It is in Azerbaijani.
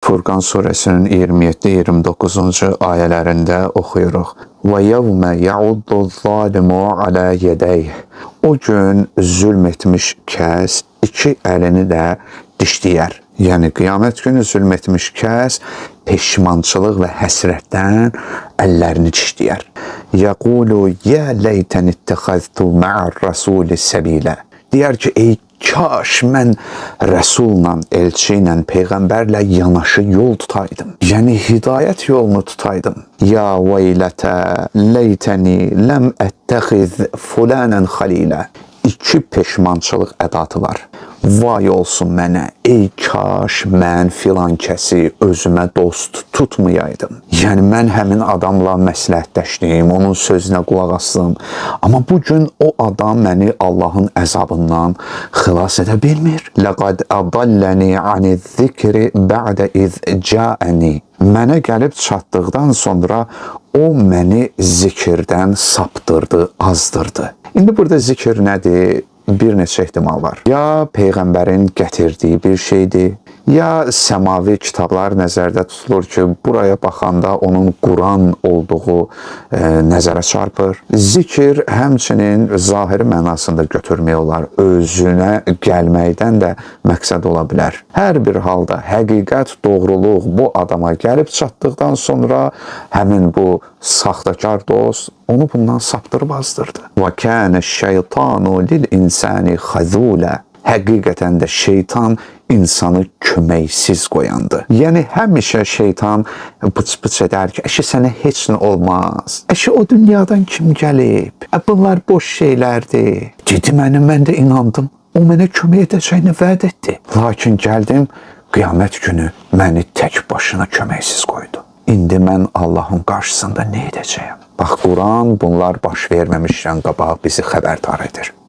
Furqan suresinin 27-29. ayələrində oxuyuruq. Və yevmə ya'uddu zalimu alə yədəyh. O gün zülm etmiş kəs iki əlini də dişləyər. Yəni qiyamət günü zülm etmiş kəs peşmançılıq və həsrətdən əllərini dişləyər. Yəqulu yə leytən ittəxəztu ma'ar rasuli səbilə. Deyər ki, ey kaş mən Rəsulla, elçi ilə, Peyğəmbərlə yanaşı yol tutaydım. Yəni hidayət yolunu tutaydım. Ya veylətə leytəni ləm ətəxiz fulanən xalilə. İki peşmançılıq ədatı var. Vay olsun mənə, ey kaş mən filan kəsi özümə dost tutmayaydım. Yəni mən həmin adamla məsləhətləşdim, onun sözünə qulaq asdım. Amma bugün o adam məni Allahın əzabından xilas edə bilmir. Ləqad adalləni aniz-zikri ba'də iz ca'əni. Mənə gəlib çatdıqdan sonra o məni zikirdən saptırdı, azdırdı. İndi burada zikir nədir? Bir neçə ehtimal var. Ya Peyğəmbərin gətirdiyi bir şeydir, ya səmavi kitablar nəzərdə tutulur ki, buraya baxanda onun Quran olduğu nəzərə çarpır. Zikir həmçinin zahiri mənasında götürmək olar, özünə gəlməkdən də məqsəd ola bilər. Hər bir halda həqiqət, doğruluq bu adama gəlib çatdıqdan sonra həmin bu saxtakar dost onu bundan saptırıb azdırdı. Və kənə şeytanu lil insani xəzulə. Həqiqətən də şeytan insanı köməksiz qoyandı. Yəni həmişə şeytan bıç-bıç edər ki, əşi sənə heç nə olmaz. Əşi o dünyadan kim gəlib? Bunlar boş şeylərdir. Dedi mən də inandım. O mənə kömək edəcəyini vəd etdi. Lakin gəldim, qiyamət günü məni tək başına köməksiz qoydu. İndi mən Allahın qarşısında nə edəcəyəm? Bax, Quran bunlar baş verməmişdən qabaq bizi xəbərdar edir.